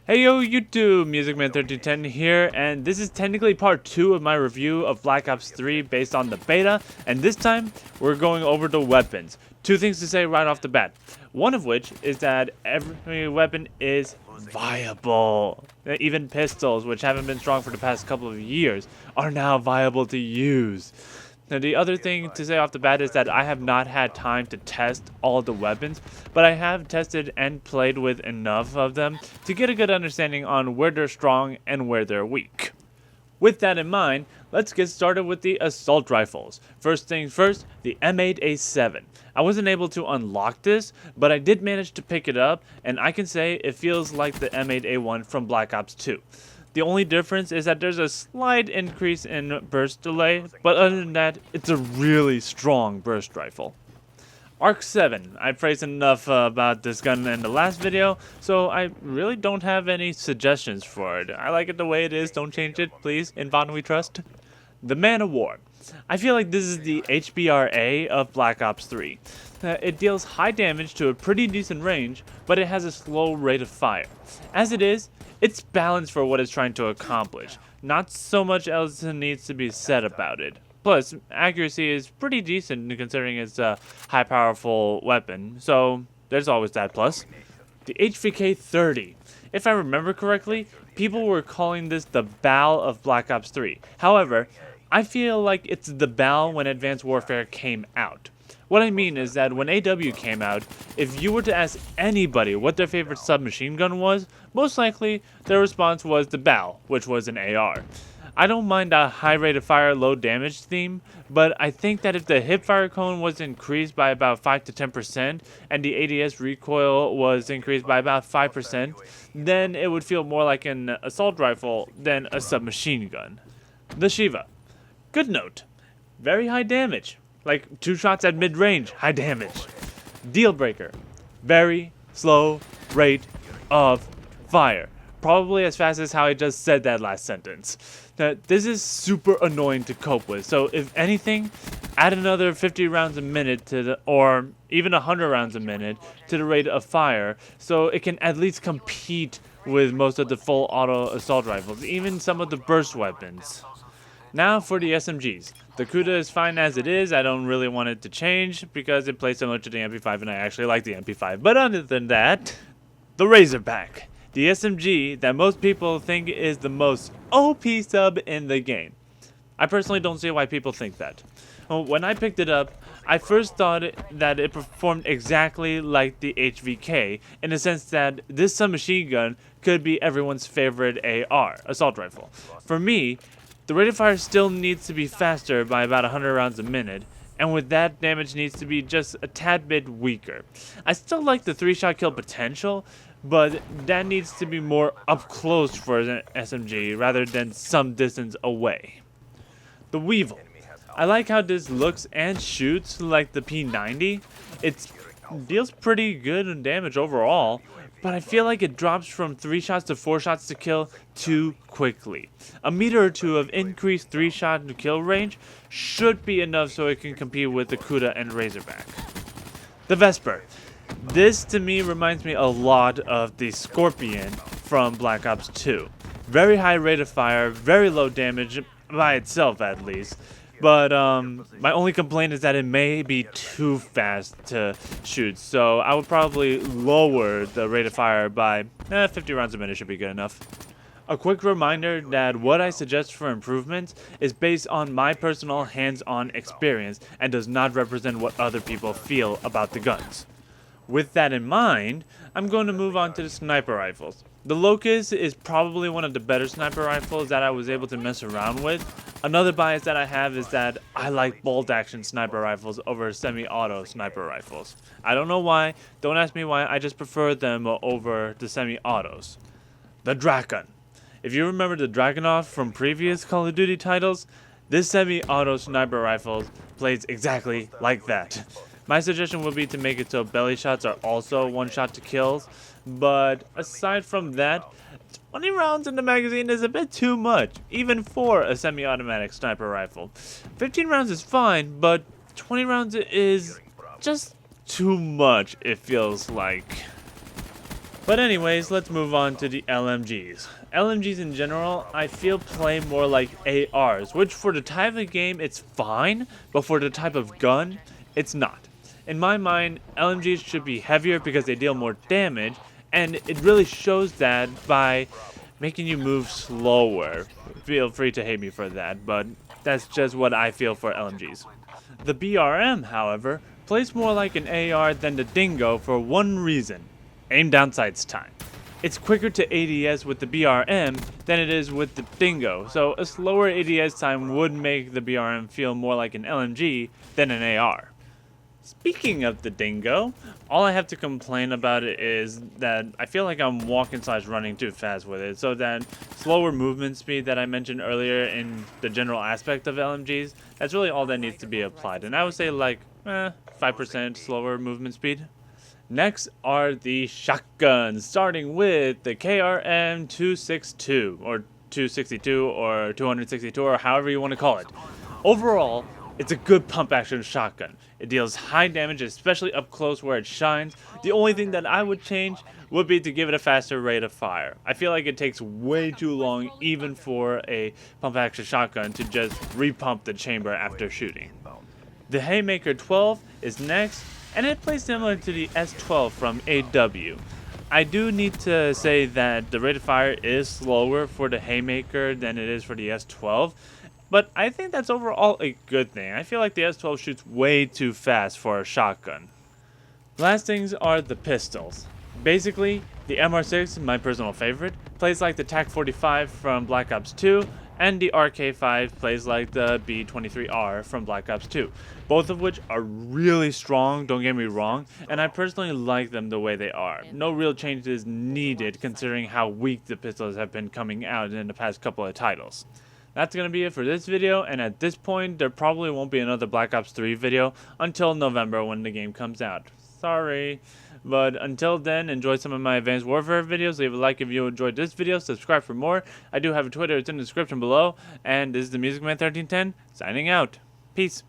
Hey yo YouTube, MusicMan1310 here, and this is technically part 2 of my review of Black Ops 3 based on the beta, and this time we're going over the weapons. Two things to say right off the bat. One of which is that every weapon is viable. Even pistols, which haven't been strong for the past couple of years, are now viable to use. Now, the other thing to say off the bat is that I have not had time to test all the weapons, but I have tested and played with enough of them to get a good understanding on where they're strong and where they're weak. With that in mind, let's get started with the assault rifles. First things first, the M8A7. I wasn't able to unlock this, but I did manage to pick it up, and I can say it feels like the M8A1 from Black Ops 2. The only difference is that there's a slight increase in burst delay, but other than that, it's a really strong burst rifle. ARC 7. I praised enough about this gun in the last video, so I really don't have any suggestions for it. I like it the way it is, don't change it, please, in VOD we trust. The Man of War. I feel like this is the HBRA of Black Ops 3. It deals high damage to a pretty decent range, but it has a slow rate of fire. As it is, it's balanced for what it's trying to accomplish. Not so much else needs to be said about it. Plus, accuracy is pretty decent considering it's a high powerful weapon, so there's always that plus. The HVK-30. If I remember correctly, people were calling this the BAL of Black Ops 3. However, I feel like it's the BAL when Advanced Warfare came out. What I mean is that when AW came out, if you were to ask anybody what their favorite submachine gun was, most likely their response was the BAL, which was an AR. I don't mind a high rate of fire, low damage theme, but I think that if the hipfire cone was increased by about 5 to 10% and the ADS recoil was increased by about 5%, then it would feel more like an assault rifle than a submachine gun. The Shiva. Good note. Very high damage. Like 2 shots at mid-range, high damage. Deal breaker. Very slow rate of fire. Probably as fast as how I just said that last sentence. Now, this is super annoying to cope with, so if anything, add another 50 rounds a minute to the, or even 100 rounds a minute to the rate of fire, so it can at least compete with most of the full auto assault rifles, even some of the burst weapons. Now for the SMGs. The Kuda is fine as it is. I don't really want it to change because it plays similar to the MP5 and I actually like the MP5. But other than that, the Razorback. The SMG that most people think is the most OP sub in the game. I personally don't see why people think that. When I picked it up, I first thought that it performed exactly like the HVK in the sense that this submachine gun could be everyone's favorite AR, assault rifle. For me, the rate of fire still needs to be faster by about 100 rounds a minute, and with that, damage needs to be just a tad bit weaker. I still like the 3-shot kill potential, but that needs to be more up close for an SMG rather than some distance away. The Weevil. I like how this looks and shoots like the P90. It deals pretty good damage overall, but I feel like it drops from 3 shots to 4 shots to kill too quickly. A meter or two of increased 3-shot to kill range should be enough so it can compete with the Kuda and Razorback. The Vesper. This to me reminds me a lot of the Scorpion from Black Ops 2. Very high rate of fire, very low damage by itself at least. But my only complaint is that it may be too fast to shoot, so I would probably lower the rate of fire by 50 rounds a minute should be good enough. A quick reminder that what I suggest for improvements is based on my personal hands-on experience and does not represent what other people feel about the guns. With that in mind, I'm going to move on to the sniper rifles. The Locust is probably one of the better sniper rifles that I was able to mess around with. Another bias that I have is that I like bolt action sniper rifles over semi-auto sniper rifles. I don't know why, don't ask me why, I just prefer them over the semi-autos. The Drakon. If you remember the Dragunov from previous Call of Duty titles, this semi-auto sniper rifle plays exactly like that. My suggestion would be to make it so belly shots are also 1 shot to kills, but aside from that, 20 rounds in the magazine is a bit too much, even for a semi-automatic sniper rifle. 15 rounds is fine, but 20 rounds is just too much, it feels like. But anyways, let's move on to the LMGs. LMGs in general, I feel play more like ARs, which for the type of game it's fine, but for the type of gun, it's not. In my mind, LMGs should be heavier because they deal more damage, and it really shows that by making you move slower. Feel free to hate me for that, but that's just what I feel for LMGs. The BRM, however, plays more like an AR than the Dingo for one reason: aim down sights time. It's quicker to ADS with the BRM than it is with the Dingo, so a slower ADS time would make the BRM feel more like an LMG than an AR. Speaking of the Dingo, all I have to complain about it is that I feel like I'm walking/running too fast with it, so that slower movement speed that I mentioned earlier in the general aspect of LMGs, that's really all that needs to be applied, and I would say like 5% slower movement speed. Next are the shotguns, starting with the KRM 262, or 262, or 262, or however you want to call it. Overall, it's a good pump action shotgun. It deals high damage, especially up close where it shines. The only thing that I would change would be to give it a faster rate of fire. I feel like it takes way too long, even for a pump action shotgun, to just repump the chamber after shooting. The Haymaker 12 is next, and it plays similar to the S12 from AW. I do need to say that the rate of fire is slower for the Haymaker than it is for the S12, but I think that's overall a good thing. I feel like the S12 shoots way too fast for a shotgun. Last things are the pistols. Basically, the MR6, my personal favorite, plays like the TAC-45 from Black Ops 2, and the RK5 plays like the B-23R from Black Ops 2, both of which are really strong, don't get me wrong, and I personally like them the way they are. No real changes needed considering how weak the pistols have been coming out in the past couple of titles. That's going to be it for this video, and at this point, there probably won't be another Black Ops 3 video until November when the game comes out. Sorry. But until then, enjoy some of my Advanced Warfare videos. Leave a like if you enjoyed this video. Subscribe for more. I do have a Twitter. It's in the description below. And this is the Music Man 1310 signing out. Peace.